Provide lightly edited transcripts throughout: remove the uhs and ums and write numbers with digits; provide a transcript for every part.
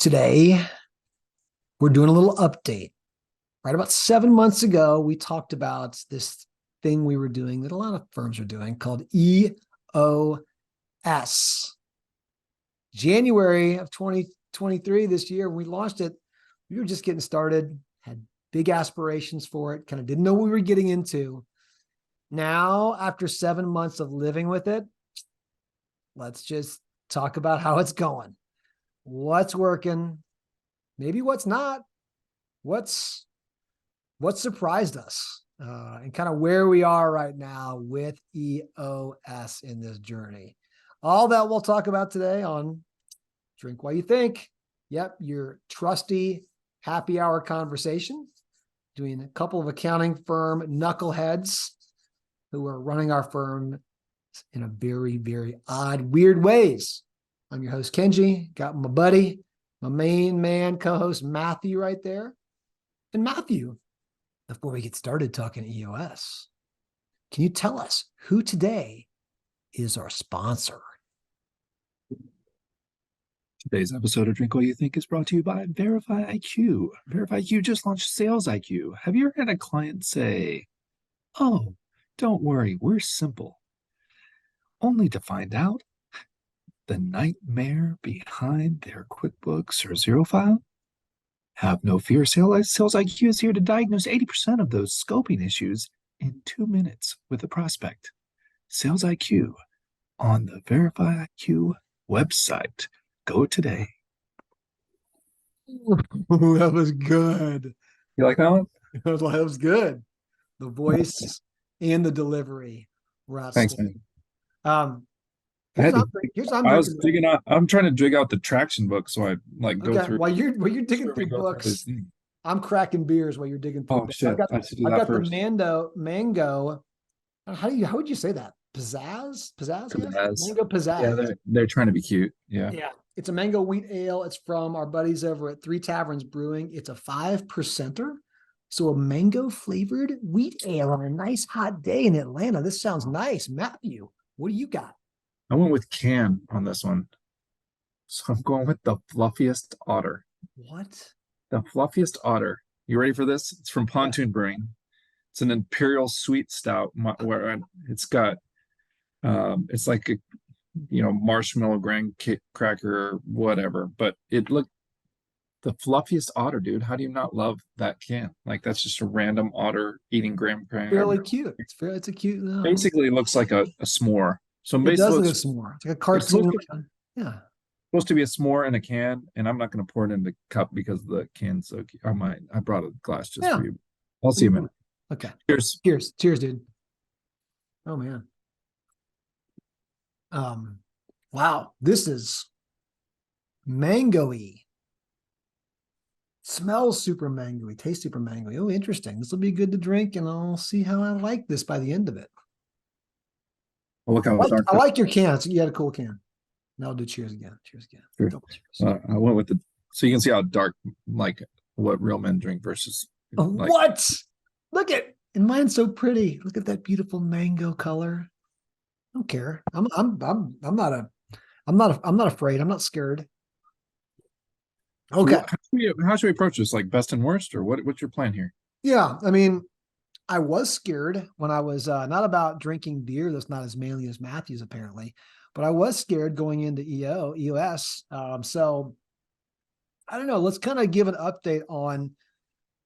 Today, we're doing a little update. Right about 7 months ago, we talked about this thing we were doing that a lot of firms are doing called EOS. January of 2023, this year, when we launched it, we were just getting started, had big aspirations for it, kind of didn't know what we were getting into. Now, after 7 months of living with it, let's just talk about how it's going. What's working, maybe what's not, what's surprised us, and kind of where we are right now with EOS in this journey. All that we'll talk about today on Drink While You Think. Yep, your trusty happy hour conversation between a couple of accounting firm knuckleheads who are running our firm in a very, very odd, weird ways. I'm your host, Kenji. Got my buddy, my main man, co-host Matthew right there. And Matthew, before we get started talking EOS, can you tell us who today is our sponsor? Today's episode of Drink While You Think is brought to you by Verify IQ. Verify IQ just launched Sales IQ. Have you ever had a client say, "Oh, don't worry, we're simple," only to find out the nightmare behind their QuickBooks or Zero file? Have no fear, Sales IQ is here to diagnose 80% of those scoping issues in 2 minutes with a prospect. Sales IQ on the Verify IQ website. Go today. That was good. You like that one? That was good. The voice and the delivery were outstanding. Thanks, man. I'm trying to dig out the traction book, so I go through. While you're digging through books, I'm cracking beers while you're digging through. Oh shit! I got the mango. How would you say that? Pzazz? Mango Pzazz. Yeah, they're trying to be cute. Yeah. It's a mango wheat ale. It's from our buddies over at Taverns Brewing. It's a 5%er. So a mango flavored wheat ale on a nice hot day in Atlanta. This sounds nice. Matthew, what do you got? I went with can on this one. So I'm going with the Fluffiest Otter. What? The Fluffiest Otter. You ready for this? It's from Pontoon Brewing. It's an imperial sweet stout where it's got it's like a marshmallow graham cracker, whatever. But it looked the Fluffiest Otter, dude. How do you not love that can? Like, that's just a random otter eating graham cracker. Fairly cute. It's a cute. Basically, it looks like a s'more. So it does look a s'more. It's like a cartoon. Yeah. Supposed to be a s'more in a can, and I'm not going to pour it in the cup because the can's so cute. I brought a glass just for you. I'll see you in a minute. Okay. Cheers. Cheers, dude. Oh man. Wow, this is mango-y. Smells super mango-y, tastes super mango-y. Oh, interesting. This will be good to drink, and I'll see how I like this by the end of it. Well, I like your can. You had a cool can. Now I'll do cheers again. Cheers again. Sure. Cheers. I went with so you can see how dark, like what real men drink versus. What? Look at, and mine's so pretty. Look at that beautiful mango color. I don't care. I'm not afraid. I'm not scared. Okay. How should we approach this? Like best and worst, or what's your plan here? Yeah, I mean, I was scared when I was not about drinking beer. That's not as manly as Matthew's apparently, but I was scared going into EOS. So I don't know. Let's kind of give an update on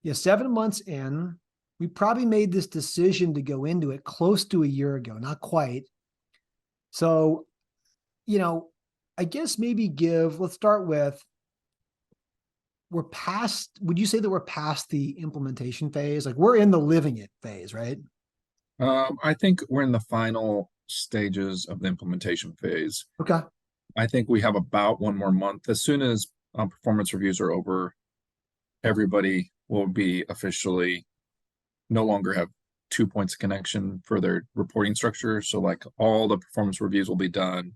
7 months in. We probably made this decision to go into it close to a year ago, not quite. So, I guess maybe let's start with, would you say that we're past the implementation phase? Like, we're in the living it phase, right? I think we're in the final stages of the implementation phase. Okay. I think we have about 1 more month. As soon as performance reviews are over, everybody will be officially no longer have 2 points of connection for their reporting structure. So like all the performance reviews will be done.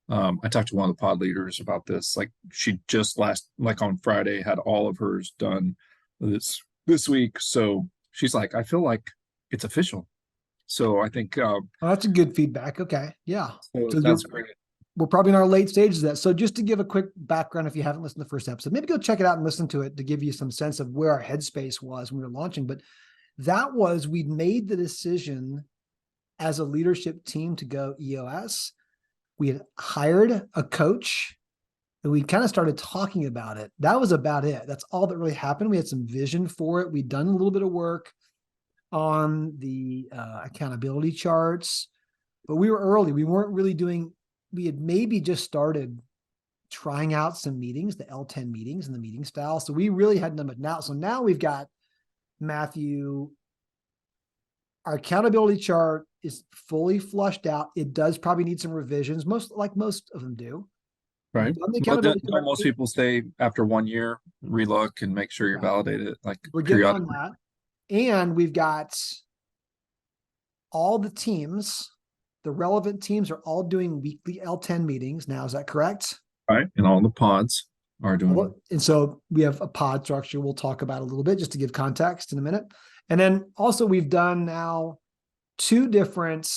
I talked to one of the pod leaders about this. Like, she just on Friday had all of hers done this week. So she's like, I feel like it's official. So I think that's a good feedback. Okay. Yeah. So that's great. we're probably in our late stages of that. So just to give a quick background, if you haven't listened to the first episode, maybe go check it out and listen to it to give you some sense of where our headspace was when we were launching. But that was, we'd made the decision as a leadership team to go EOS. We had hired a coach and we kind of started talking about it. That was about it. That's all that really happened. We had some vision for it. We'd done a little bit of work on the accountability charts, but we were early. We weren't really doing, we had maybe just started trying out some meetings, the L10 meetings and the meeting style. So we really hadn't done it now. So now we've got, Matthew, our accountability chart is fully flushed out. It does probably need some revisions, most of them do. Right. We've done the But accountability don't chart. most people stay after 1 year, relook and make sure you're Right. validated, like We're getting on periodically? that. And we've got all the teams, the relevant teams are all doing weekly L10 meetings now. Is that correct? Right. And all the pods are doing. And so we have a pod structure we'll talk about a little bit just to give context in a minute. And then also we've done now 2 different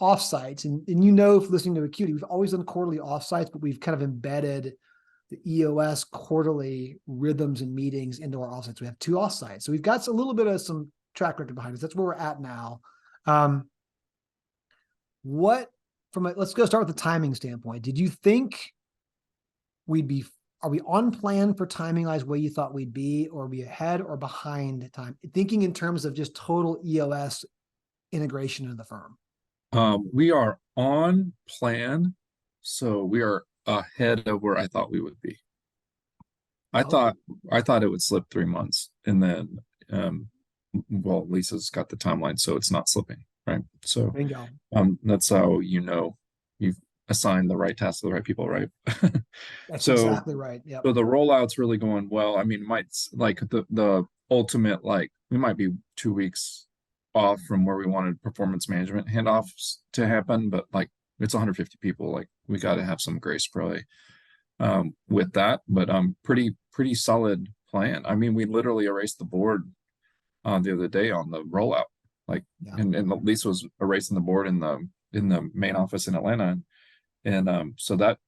offsites. And you know, if listening to Acuity, we've always done quarterly offsites, but we've kind of embedded the EOS quarterly rhythms and meetings into our offsites. We have 2 offsites. So we've got a little bit of some track record behind us. That's where we're at now. Let's go start with the timing standpoint. Did you think are we on plan for timing wise where you thought we'd be, or are we ahead or behind time? Thinking in terms of just total EOS integration into the firm. We are on plan, so we are ahead of where I thought we would be. I thought it would slip 3 months, and then well, Lisa's got the timeline, so it's not slipping, right? So Bingo. that's how you've assigned the right tasks to the right people, right? That's So exactly right. Yep. so the rollout's really going well. I mean, might like the ultimate, like we might be 2 weeks off from where we wanted performance management handoffs to happen, but like it's 150 people. Like we got to have some grace probably with that. But pretty solid plan. I mean, we literally erased the board the other day on the rollout. Like Yeah. and Lisa was erasing the board in the main office in Atlanta, and so that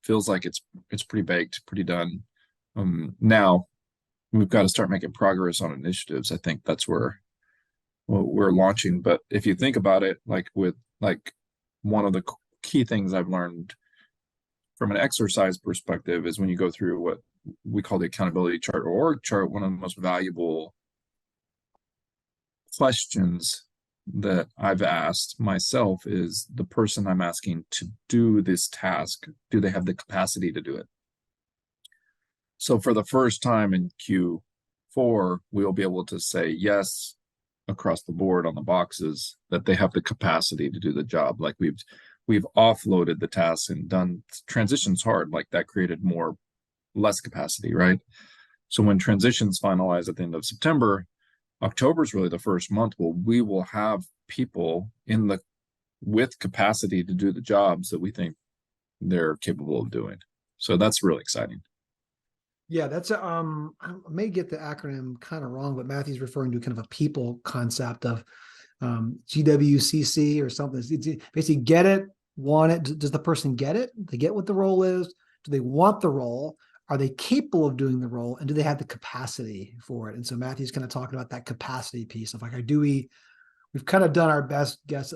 feels like it's pretty baked, pretty done. Now we've got to start making progress on initiatives. I think that's where we're launching. But if you think about it, like one of the key things I've learned from an exercise perspective is when you go through what we call the accountability chart or org chart, one of the most valuable questions that I've asked myself is the person I'm asking to do this task, do they have the capacity to do it? So for the first time in Q4, we'll be able to say yes across the board on the boxes that they have the capacity to do the job. Like we've offloaded the tasks and done transitions hard, like that created less capacity, right? So when transitions finalize at the end of September, October is really the first month where we will have people with capacity to do the jobs that we think they're capable of doing. So that's really exciting. Yeah, that's I may get the acronym kind of wrong, but Matthew's referring to kind of a people concept of GWCC or something. It's basically get it, want it. Does the person get it? They get what the role is? Do they want the role? Are they capable of doing the role? And do they have the capacity for it? And so Matthew's kind of talking about that capacity piece of like, we've kind of done our best guess,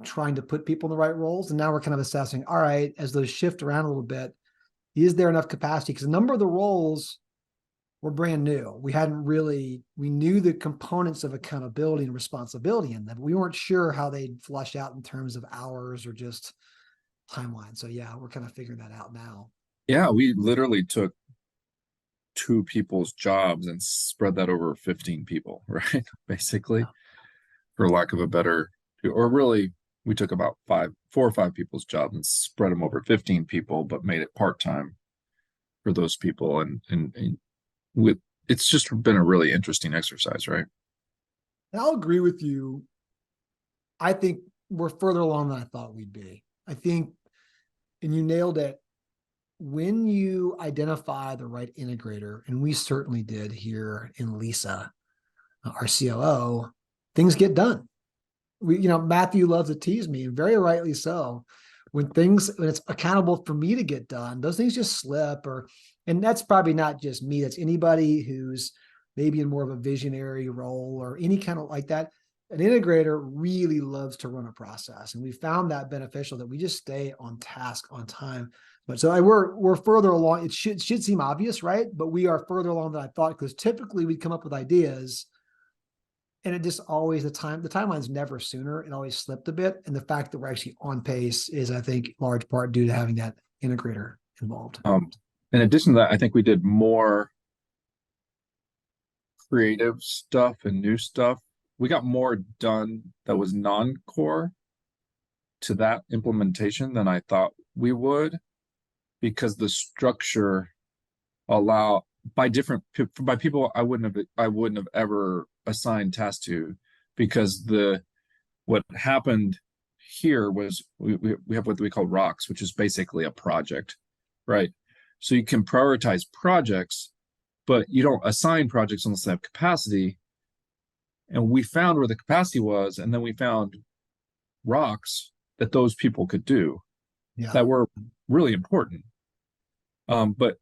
trying to put people in the right roles. And now we're kind of assessing, all right, as those shift around a little bit, is there enough capacity? Because a number of the roles were brand new. We knew the components of accountability and responsibility in them, but we weren't sure how they'd flush out in terms of hours or just timeline. So yeah, we're kind of figuring that out now. Yeah, we literally took 2 people's jobs and spread that over 15 people, right? Basically, for lack of a better, or really, we took about 4 or 5 people's jobs and spread them over 15 people, but made it part-time for those people. And it's just been a really interesting exercise, right? I'll agree with you. I think we're further along than I thought we'd be. I think, and you nailed it, when you identify the right integrator, and we certainly did here in Lisa, our COO, things get done. Matthew loves to tease me, and very rightly so. when it's accountable for me to get done, those things just slip. And that's probably not just me, that's anybody who's maybe in more of a visionary role or any kind of like that. An integrator really loves to run a process, and we found that beneficial, that we just stay on task, on time. But so we're further along. It should seem obvious, right? But we are further along than I thought, because typically we come up with ideas, and it just always the timeline's never sooner. It always slipped a bit, and the fact that we're actually on pace is, I think, large part due to having that integrator involved. In addition to that, I think we did more creative stuff and new stuff. We got more done that was non-core to that implementation than I thought we would, because the structure by people I wouldn't have ever assigned tasks to, because what happened here was we have what we call rocks, which is basically a project, right? So you can prioritize projects, but you don't assign projects unless they have capacity. And we found where the capacity was, and then we found rocks that those people could do that were really important. But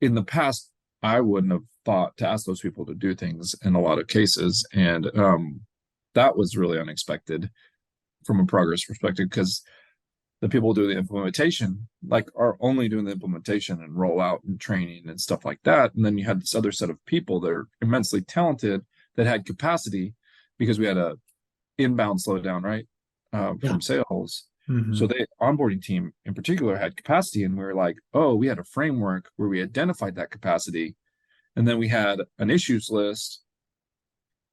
in the past, I wouldn't have thought to ask those people to do things in a lot of cases. And that was really unexpected from a progress perspective, because the people who do the implementation are only doing the implementation and rollout and training and stuff like that. And then you had this other set of people that are immensely talented that had capacity, because we had a inbound slowdown, right? From sales. Mm-hmm. So the onboarding team in particular had capacity, and we were like, oh, we had a framework where we identified that capacity. And then we had an issues list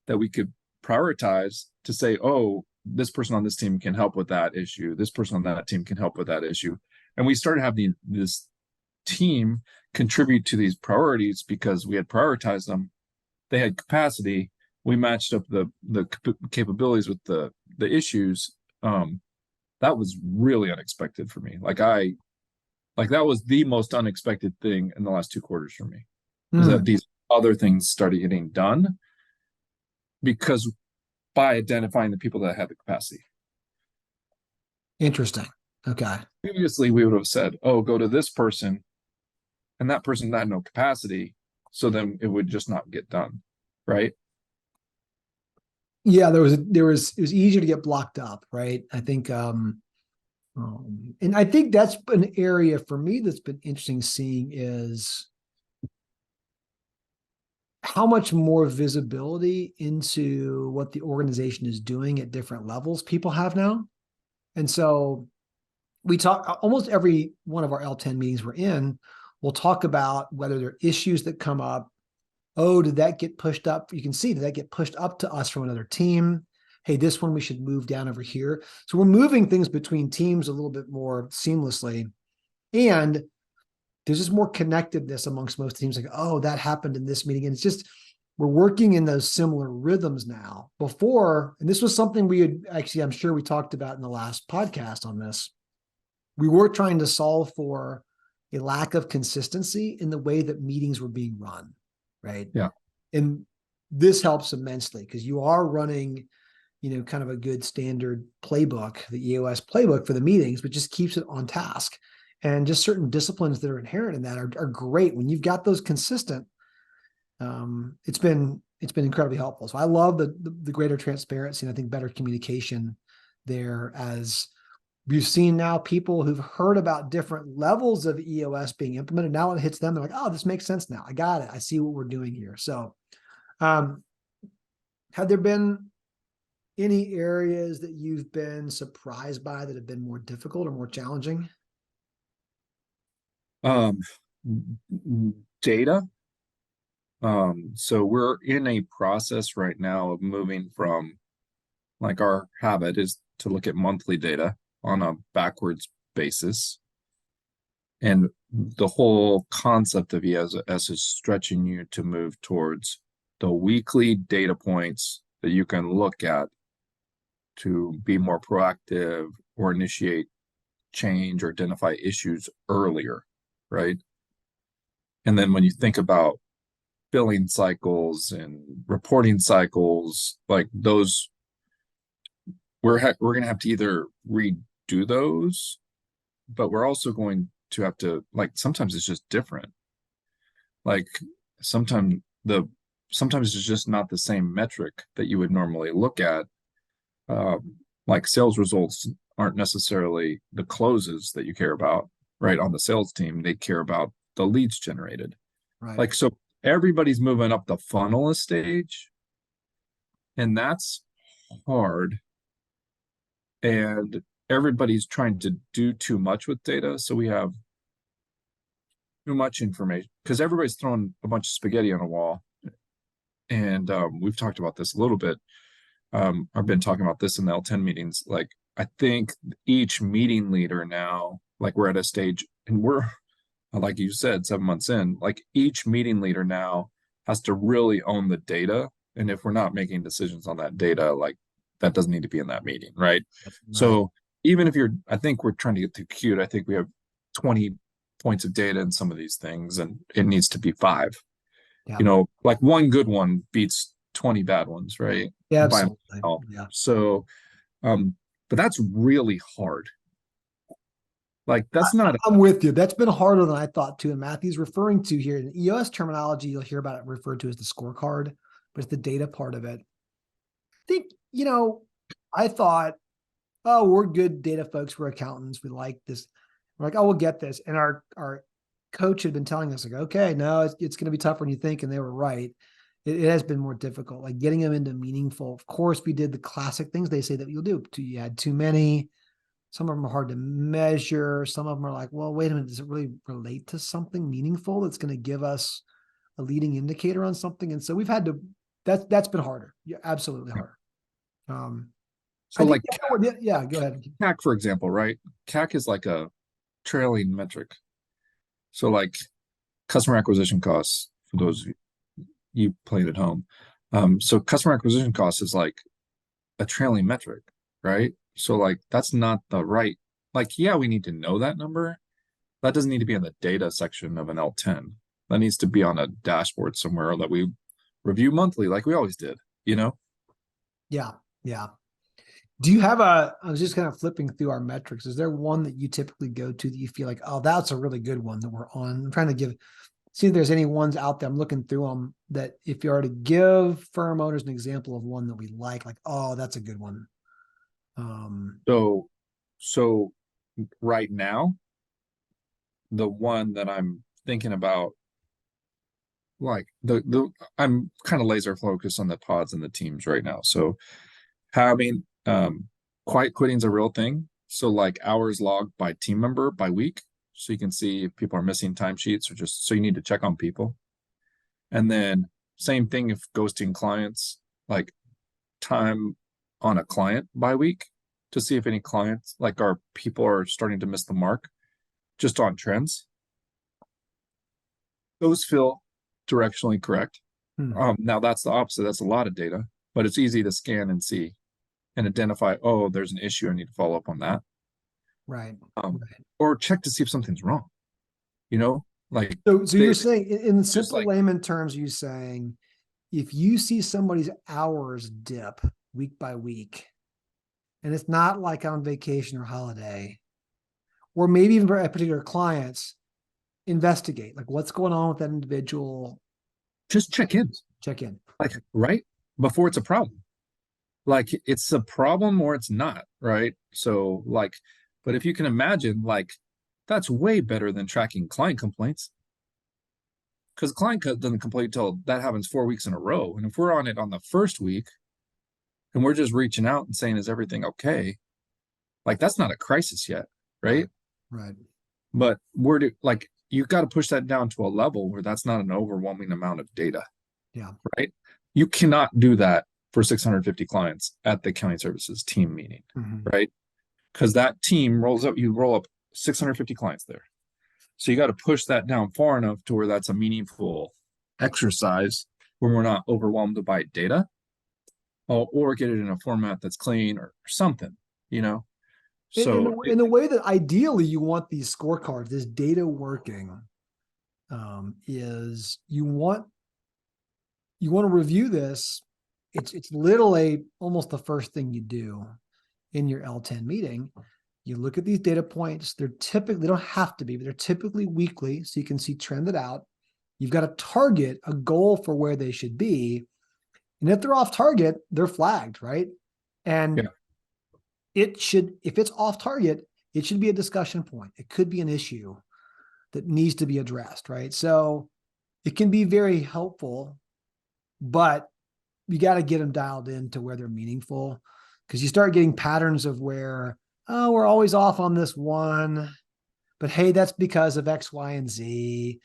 that we could prioritize to say, oh, this person on this team can help with that issue. This person on that team can help with that issue. And we started having this team contribute to these priorities because we had prioritized them. They had capacity. We matched up the capabilities with the issues. That was really unexpected for me. That was the most unexpected thing in the last 2 quarters for me, is that these other things started getting done because by identifying the people that had the capacity. Interesting. Okay. Previously, we would have said, oh, go to this person, and that person had no capacity, so then it would just not get done, right? Yeah, it was easier to get blocked up, right? I think, and I think that's an area for me that's been interesting seeing, is how much more visibility into what the organization is doing at different levels people have now. And so we talk, almost every one of our L10 meetings we're in, we'll talk about whether there are issues that come up. Oh, did that get pushed up? You can see, did that get pushed up to us from another team? Hey, this one we should move down over here. So we're moving things between teams a little bit more seamlessly. And there's just more connectedness amongst most teams. Like, oh, that happened in this meeting. And it's just, we're working in those similar rhythms now. Before, and this was something we had actually, I'm sure we talked about in the last podcast on this, we were trying to solve for a lack of consistency in the way that meetings were being run, right? Yeah. And this helps immensely, because you are running, kind of a good standard playbook, the EOS playbook for the meetings, but just keeps it on task. And just certain disciplines that are inherent in that are great. When you've got those consistent, it's been incredibly helpful. So I love the greater transparency, and I think better communication there, as we've seen now people who've heard about different levels of EOS being implemented. Now it hits them, they're like, oh, this makes sense now. I got it. I see what we're doing here. So have there been any areas that you've been surprised by that have been more difficult or more challenging? Data. So we're in a process right now of moving from, our habit is to look at monthly data on a backwards basis. And the whole concept of EOS is stretching you to move towards the weekly data points that you can look at to be more proactive or initiate change or identify issues earlier, right? And then when you think about billing cycles and reporting cycles, those, we're going to have to either redo those but we're also going to have to, like, sometimes it's just different. Like sometimes it's just not the same metric that you would normally look at. Like sales results aren't necessarily the closes that you care about, right? On the sales team, they care about the leads generated. Right. Like, so everybody's moving up the funnel a stage, and that's hard. And everybody's trying to do too much with data. So we have too much information because everybody's throwing a bunch of spaghetti on a wall. And we've talked about this a little bit. I've been talking about this in the L10 meetings. Like, I think each meeting leader now, like we're at a stage, and we're, like you said, 7 months in, like each meeting leader now has to really own the data. And if we're not making decisions on that data, like that doesn't need to be in that meeting, right? So even if I think we're trying to get too cute. I think we have 20 points of data in some of these things, and it needs to be 5. Yeah. You know, like one good one beats 20 bad ones, right? Yeah, By absolutely. itself. Yeah. So, but that's really hard. Like that's not. I'm with you. That's been harder than I thought too. And Matthew's referring to here in EOS terminology, you'll hear about it referred to as the scorecard, but it's the data part of it. I think, I thought, oh, we're good data folks. We're accountants. We like this. We're like, oh, we'll get this. And our coach had been telling us, like, okay, no, it's going to be tougher than you think. And they were right. It has been more difficult, like getting them into meaningful. Of course, we did the classic things they say that you'll do. You had too many. Some of them are hard to measure. Some of them are like, well, wait a minute, does it really relate to something meaningful that's going to give us a leading indicator on something? And so we've had to, that's been harder. Yeah, absolutely harder. So like, yeah, go ahead. CAC, for example, right? CAC is like a trailing metric. So like customer acquisition costs, for those of you playing at home. So customer acquisition costs is like a trailing metric, right? So like that's not the right, like, yeah, we need to know that number. That doesn't need to be in the data section of an L10. That needs to be on a dashboard somewhere that we review monthly, like we always did, Yeah. Yeah. Do you have I was just kind of flipping through our metrics. Is there one that you typically go to that you feel like, oh, that's a really good one that we're on? I'm trying to see if there's any ones out there. I'm looking through them that if you are to give firm owners an example of one that we like, oh, that's a good one. So right now, the one that I'm thinking about, like I'm kind of laser focused on the pods and the teams right now. So having quiet quitting is a real thing. So like hours logged by team member by week. So you can see if people are missing timesheets or just, so you need to check on people. And then same thing if ghosting clients, like time on a client by week to see if any clients, like our people are starting to miss the mark just on trends. Those feel directionally correct. Now that's the opposite. That's a lot of data, but it's easy to scan and see and identify, oh, there's an issue. I need to follow up on that. Right. Or check to see if something's wrong, like. So you're saying in simple layman terms, you're saying if you see somebody's hours dip week by week, and it's not like on vacation or holiday, or maybe even for a particular clients, investigate like what's going on with that individual. Just check in. Like, right? Before it's a problem. Like it's a problem or it's not, right? So like, but if you can imagine, like, that's way better than tracking client complaints. Because client doesn't complain until that happens 4 weeks in a row. And if we're on it on the first week and we're just reaching out and saying, is everything okay? Like that's not a crisis yet, right? Right. But like you got to push that down to a level where that's not an overwhelming amount of data. Yeah. Right. You cannot do that for 650 clients at the accounting services team meeting, right? Because that team you roll up 650 clients there. So you got to push that down far enough to where that's a meaningful exercise when we're not overwhelmed by data, or get it in a format that's clean or something, So in the way that ideally you want these scorecards, this data working, is you want to review this. It's literally almost the first thing you do in your L10 meeting. You look at these data points, they don't have to be, but they're typically weekly. So you can see trended out. You've got a target, a goal for where they should be. And if they're off target, they're flagged, right? And if it's off target, it should be a discussion point. It could be an issue that needs to be addressed, right? So it can be very helpful, but you got to get them dialed in to where they're meaningful, because you start getting patterns of where, oh, we're always off on this one, but hey, that's because of X, Y, and Z.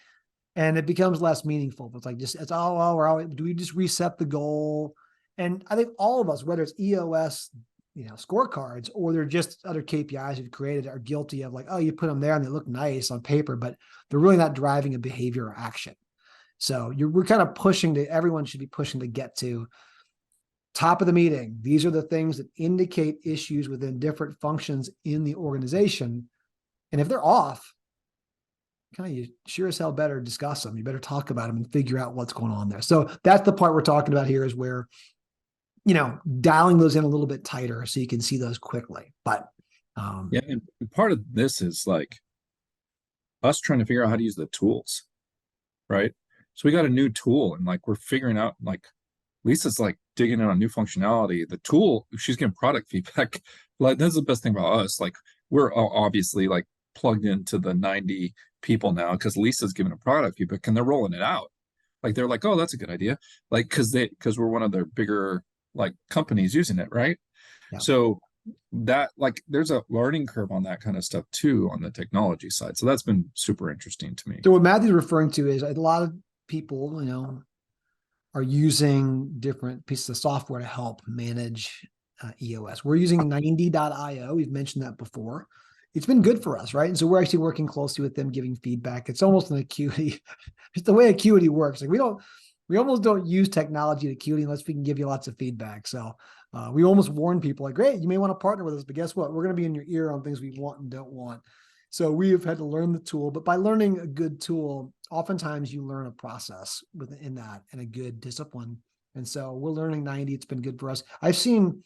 And it becomes less meaningful. It's like do we just reset the goal? And I think all of us, whether it's EOS, scorecards, or they're just other KPIs you've created, are guilty of like, oh, you put them there and they look nice on paper, but they're really not driving a behavior or action. So we're kind of everyone should be pushing to get to top of the meeting. These are the things that indicate issues within different functions in the organization. And if they're off, you sure as hell better discuss them. You better talk about them and figure out what's going on there. So that's the part we're talking about here, is where, dialing those in a little bit tighter so you can see those quickly. But and part of this is like us trying to figure out how to use the tools, right? So we got a new tool, and like we're figuring out, like Lisa's like digging in on new functionality. The tool, she's getting product feedback. Like that's the best thing about us. Like we're obviously like plugged into the 90 people now because Lisa's giving a product feedback and they're rolling it out. Like they're like, oh, that's a good idea. Like because we're one of their bigger like companies using it, right? Yeah. So that like there's a learning curve on that kind of stuff too on the technology side. So that's been super interesting to me. So what Matthew's referring to is a lot of people, are using different pieces of software to help manage EOS. We're using 90.io. We've mentioned that before. It's been good for us, right? And so we're actually working closely with them, giving feedback. It's almost an Acuity. It's the way Acuity works. Like we almost don't use technology at Acuity unless we can give you lots of feedback. So we almost warn people like, great, you may want to partner with us, but guess what? We're going to be in your ear on things we want and don't want. So we have had to learn the tool, but by learning a good tool, oftentimes you learn a process within that and a good discipline. And so we're learning 90. It's been good for us. I've seen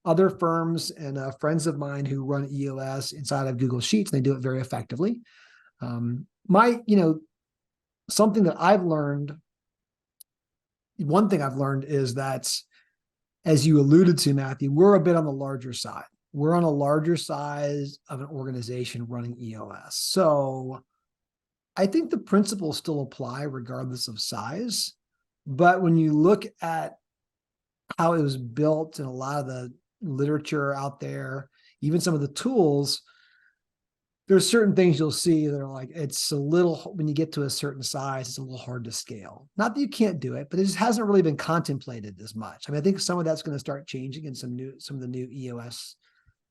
other firms and friends of mine who run EOS inside of Google Sheets, and they do it very effectively. Something that I've learned, one thing I've learned is that, as you alluded to, Matthew, we're a bit on the larger side. We're on a larger size of an organization running EOS. So I think the principles still apply regardless of size. But when you look at how it was built and a lot of the literature out there, even some of the tools, there's certain things you'll see that are like, it's a little, when you get to a certain size, it's a little hard to scale. Not that you can't do it, but it just hasn't really been contemplated as much. I mean, I think some of that's going to start changing in some of the new EOS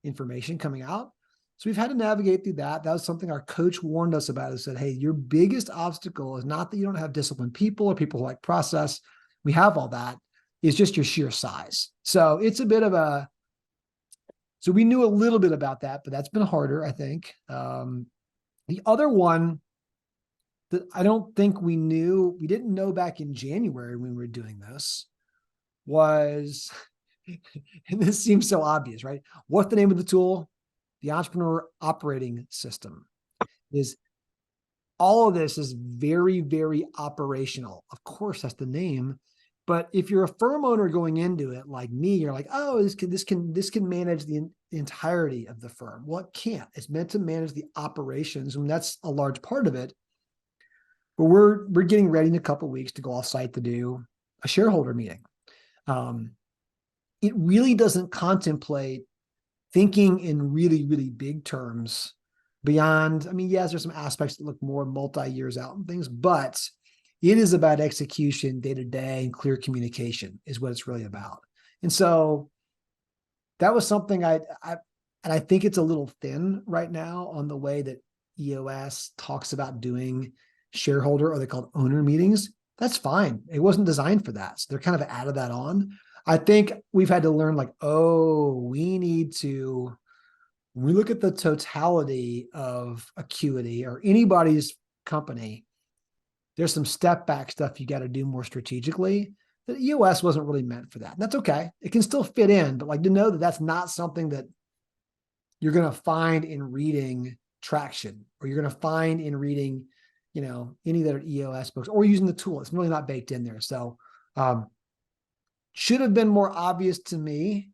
information coming out. So we've had to navigate through that. That was something our coach warned us about. He said, hey, your biggest obstacle is not that you don't have disciplined people or people who like process. We have all that. It's just your sheer size. So it's a bit of a, so we knew a little bit about that, but that's been harder, I think. The other one that I don't think we didn't know back in January when we were doing this was, and this seems so obvious, right? What's the name of the tool? The Entrepreneurial Operating System. Is all of this is very, very operational. Of course, that's the name. But if you're a firm owner going into it like me, you're like, oh, this can manage the entirety of the firm. Well, it can't. It's meant to manage the operations, and that's a large part of it. But we're getting ready in a couple of weeks to go off site to do a shareholder meeting. It really doesn't contemplate thinking in really, really big terms beyond. I mean, yes, there's some aspects that look more multi-years out and things, but it is about execution day to day, and clear communication is what it's really about. And so that was something I think it's a little thin right now on the way that EOS talks about doing shareholder, or they called owner meetings. That's fine. It wasn't designed for that. So they're kind of added that on. I think we've had to learn like, we need to, when we look at the totality of Acuity or anybody's company, there's some step back stuff you got to do more strategically. The EOS wasn't really meant for that. And that's okay. It can still fit in, but like to know that that's not something that you're going to find in reading Traction, or you're going to find in reading, any of their EOS books, or using the tool. It's really not baked in there. So should have been more obvious to me,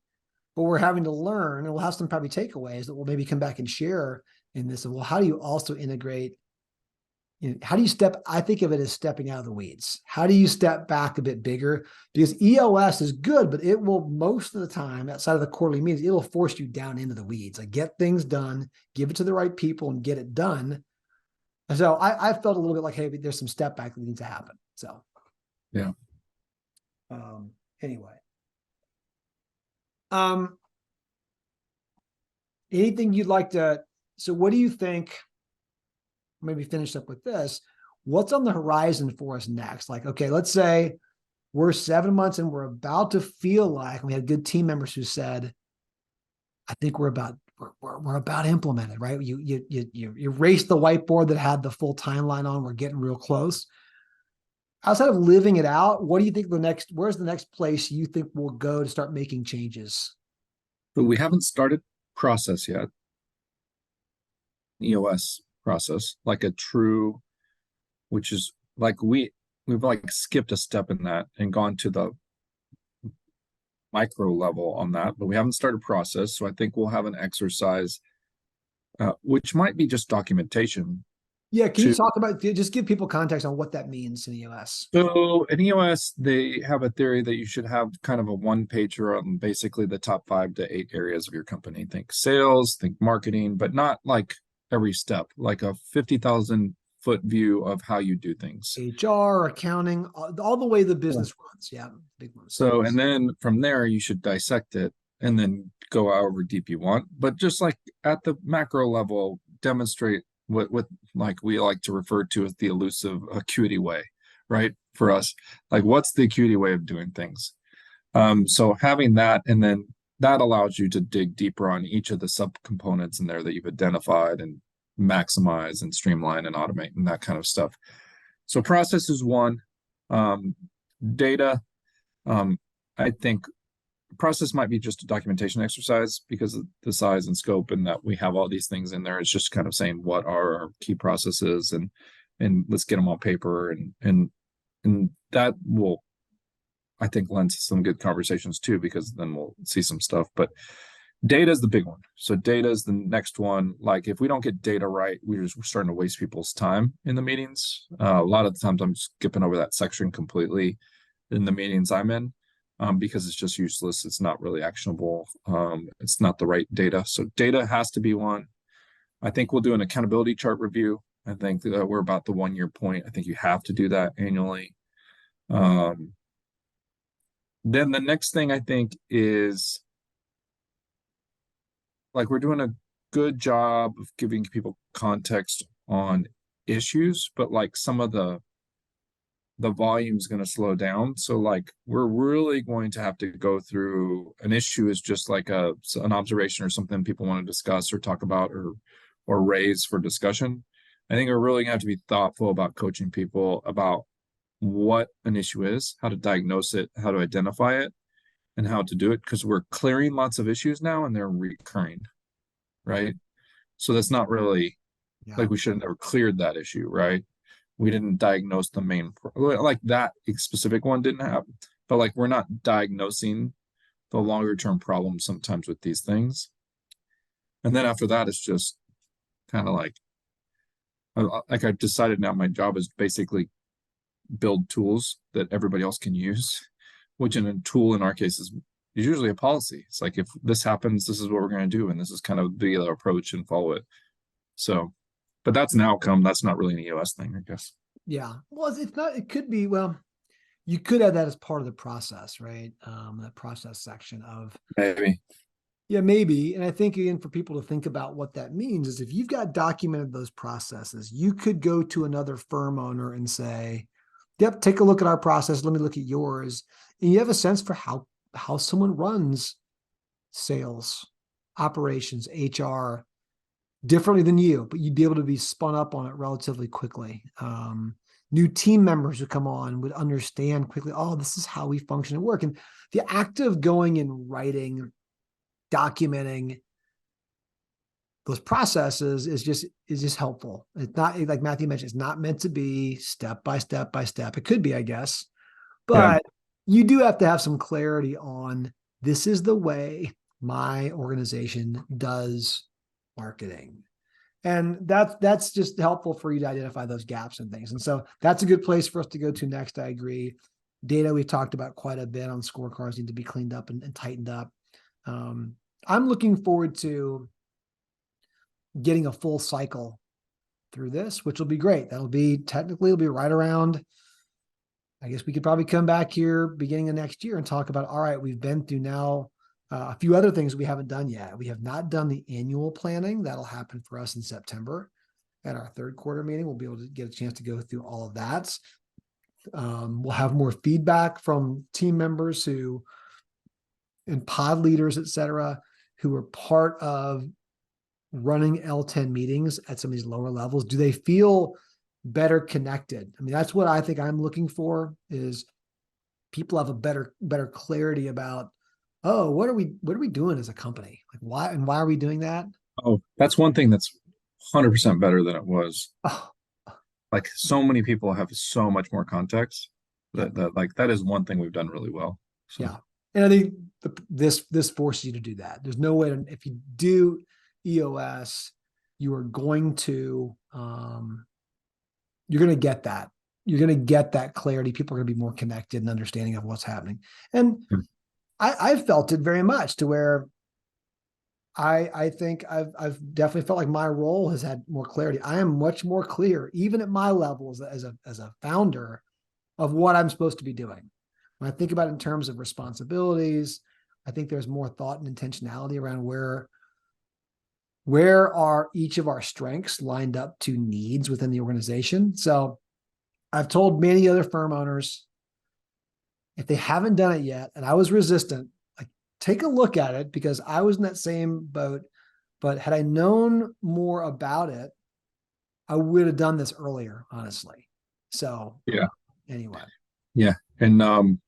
but we're having to learn, and we'll have some probably takeaways that we'll maybe come back and share in this. Well, how do you also integrate? How do you I think of it as stepping out of the weeds. How do you step back a bit bigger? Because EOS is good, but it will, most of the time, outside of the quarterly meetings, it'll force you down into the weeds. Like, get things done, give it to the right people, and get it done. And so I felt a little bit like, hey, there's some step back that needs to happen. So, Yeah. Anyway. Anything you'd like to, so what do you think? Maybe finish up with this. What's on the horizon for us next? Like, okay, let's say we're 7 months and we're about to feel like, we had good team members who said, I think we're about implemented, right? You erased the whiteboard that had the full timeline on. We're getting real close. Outside of living it out, what do you think where's the next place you think we'll go to start making changes? But we haven't started process yet. EOS process, like a true, which is like we've like skipped a step in that and gone to the micro level on that, but we haven't started process. So I think we'll have an exercise, which might be just documentation. Yeah, can you talk about, just give people context on what that means in EOS? So in EOS, they have a theory that you should have kind of a one-pager on basically the top 5 to 8 areas of your company. Think sales, think marketing, but not like every step, like a 50,000 foot view of how you do things. HR, accounting, all the way the business runs. Yeah, big ones. So, and then from there, you should dissect it and then go however deep you want. But just like at the macro level, demonstrate what like we like to refer to as the elusive Acuity way, right? For us, like, what's the Acuity way of doing things? So having that, and then that allows you to dig deeper on each of the subcomponents in there that you've identified and maximize and streamline and automate and that kind of stuff. So process is one. Data, I think process might be just a documentation exercise because of the size and scope, and that we have all these things in there. It's just kind of saying what are our key processes, and let's get them on paper, and that will, I think, lends to some good conversations too, because then we'll see some stuff. But data is the big one. So data is the next one. Like, if we don't get data right, we're starting to waste people's time in the meetings. A lot of the times I'm skipping over that section completely in the meetings I'm in, because it's just useless. It's not really actionable. It's not the right data. So data has to be one. I think we'll do an accountability chart review. I think that we're about the 1 year point. I think you have to do that annually. Then the next thing I think is, like, we're doing a good job of giving people context on issues, but like some of the volume is going to slow down. So like, we're really going to have to go through an issue is just like an observation or something people want to discuss or talk about or raise for discussion. I think we're really gonna have to be thoughtful about coaching people about what an issue is, how to diagnose it, how to identify it, and how to do it, because we're clearing lots of issues now and they're recurring, right? So that's not really, like, we should have never cleared that issue, right? We didn't diagnose the main, like that specific one didn't happen, but like, we're not diagnosing the longer term problems sometimes with these things. And then after that, it's just kind of like I've decided now my job is basically build tools that everybody else can use, which in a tool in our case is usually a policy. It's like, if this happens, this is what we're going to do, and this is kind of the approach, and follow it. So, but that's an outcome. That's not really an EOS thing, I guess. Yeah. Well, it's not, it could be, well, you could have that as part of the process, right? That process section of Maybe. Yeah, maybe. And I think, again, for people to think about what that means is, if you've got documented those processes, you could go to another firm owner and say, yep, take a look at our process. Let me look at yours. And you have a sense for how someone runs sales, operations, HR differently than you, but you'd be able to be spun up on it relatively quickly. New team members who come on would understand quickly, oh, this is how we function and work. And the act of going and writing, documenting, those processes is just helpful. It's not, like Matthew mentioned, it's not meant to be step by step by step. It could be, I guess, but you do have to have some clarity on, this is the way my organization does marketing. And that's just helpful for you to identify those gaps and things. And so that's a good place for us to go to next. I agree. Data we've talked about quite a bit on scorecards need to be cleaned up and tightened up. I'm looking forward to getting a full cycle through this, which will be great. It'll be right around, I guess we could probably come back here beginning of next year and talk about, all right, we've been through now a few other things we haven't done yet. We have not done the annual planning. That'll happen for us in September at our third quarter meeting. We'll be able to get a chance to go through all of that. We'll have more feedback from team members and pod leaders, et cetera, who are part of running L10 meetings at some of these lower levels. Do they feel better connected? I mean, that's what I think I'm looking for, is people have a better clarity about, oh, what are we doing as a company? Like, why are we doing that? Oh, that's one thing that's 100% better than it was. Oh, Like, so many people have so much more context that is one thing we've done really well. So. yeah. And I think this forces you to do that. There's no way to, if you do EOS, you are going to, you're going to get that. You're going to get that clarity. People are going to be more connected and understanding of what's happening. And I've felt it very much to where I think I've definitely felt like my role has had more clarity. I am much more clear, even at my level as a founder, of what I'm supposed to be doing. When I think about it in terms of responsibilities, I think there's more thought and intentionality around where are each of our strengths lined up to needs within the organization. So I've told many other firm owners, if they haven't done it yet, and I was resistant, like, take a look at it, because I was in that same boat. But had I known more about it, I would have done this earlier, honestly. So Yeah. Anyway. Yeah. And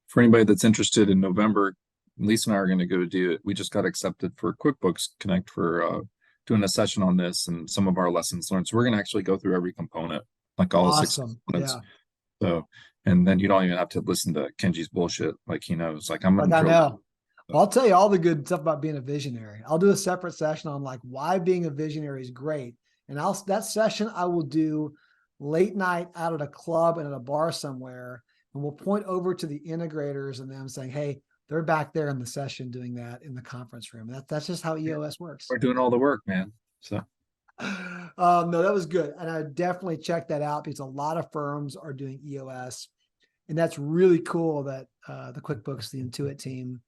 for anybody that's interested, in November, Lisa and I are going to go do it. We just got accepted for QuickBooks Connect for doing a session on this and some of our lessons learned. So we're going to actually go through every component, like all the 6 components. Yeah. So, and then you don't even have to listen to Kenji's bullshit. Like, he knows, like, I'm I know. Well, I'll tell you all the good stuff about being a visionary. I'll do a separate session on like why being a visionary is great. And that session I will do late night out at a club and at a bar somewhere. And we'll point over to the integrators and them saying, hey, they're back there in the session doing that in the conference room. That's just how EOS works. We're doing all the work, man. So. No, that was good. And I definitely checked that out, because a lot of firms are doing EOS. And that's really cool that the QuickBooks, the Intuit team,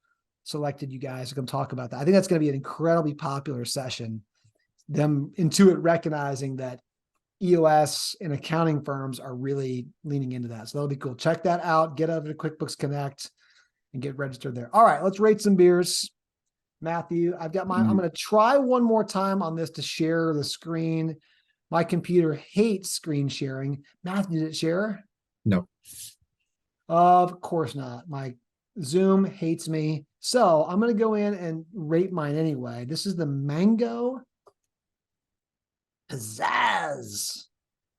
selected you guys to come talk about that. I think that's going to be an incredibly popular session. Them Intuit recognizing that EOS and accounting firms are really leaning into that. So that'll be cool. Check that out. Get over to QuickBooks Connect and get registered there. All right, let's rate some beers. Matthew, I've got mine. I'm going to try one more time on this to share the screen. My computer hates screen sharing. Matthew, did it share? No. Of course not. My Zoom hates me. So I'm going to go in and rate mine anyway. This is the Mango Pzazz.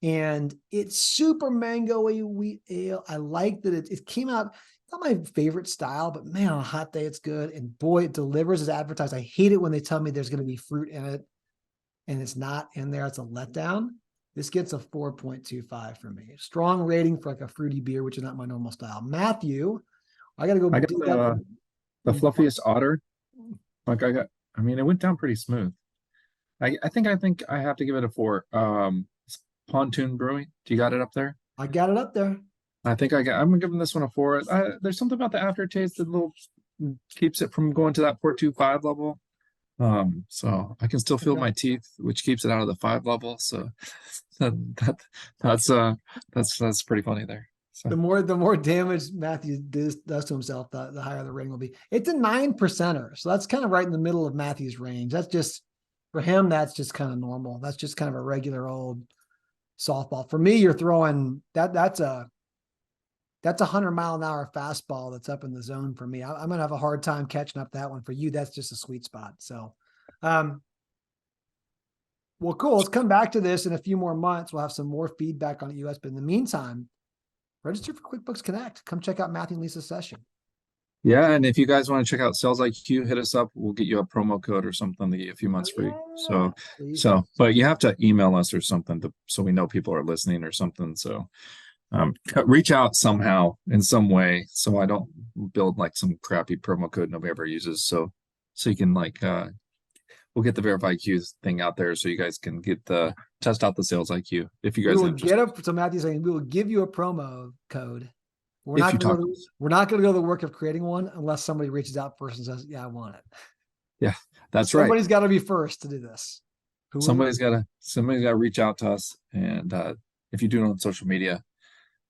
And it's super mango-y wheat ale. I like that it came out, not my favorite style, but man, on a hot day, it's good. And boy, it delivers as advertised. I hate it when they tell me there's going to be fruit in it and it's not in there. It's a letdown. This gets a 4.25 from me. Strong rating for like a fruity beer, which is not my normal style. Matthew, I got to go. I got the Fluffiest Otter. Like, I mean, it went down pretty smooth. I think I have to give it a 4. Pontoon Brewing. Do you got it up there? I got it up there. I'm giving this one a 4. There's something about the aftertaste that keeps it from going to that 4.25 level. So I can still feel my teeth, which keeps it out of the 5 level. So that's pretty funny there. So. The more damage Matthew does to himself, the higher the rating will be. It's a 9%er, so that's kind of right in the middle of Matthew's range. That's just, for him, that's just kind of normal. That's just kind of a regular old softball. For me, you're throwing that's a 100-mile-an-hour fastball that's up in the zone for me. I'm gonna have a hard time catching up that one. For you, that's just a sweet spot. So, Well, cool. Let's come back to this in a few more months. We'll have some more feedback on EOS. But in the meantime, register for QuickBooks Connect. Come check out Matthew and Lisa's session. Yeah, and if you guys want to check out Sales IQ, hit us up. We'll get you a promo code or something to get you a few months free. So, Please. but you have to email us or something so we know people are listening or something. So, reach out somehow in some way so I don't build like some crappy promo code nobody ever uses. So you can like we'll get the Verify IQ thing out there so you guys can get the test out the Sales IQ if you guys are interested. So Matthew's saying we will give you a promo code. We're If not you going talk to we're not going to go to the work of creating one unless somebody reaches out first and says, "Yeah, I want it." Yeah, that's right. Somebody's got to be first to do this. Somebody's got to reach out to us, and if you do it on social media,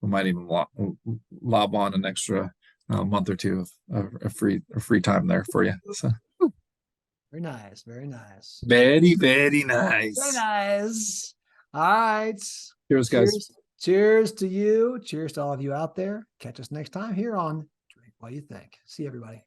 we might even lob on an extra month or two of free time there for you. So very nice, very nice, very nice, very nice. All right, cheers, guys. Cheers to you. Cheers to all of you out there. Catch us next time here on Drink While You Think. See you, everybody.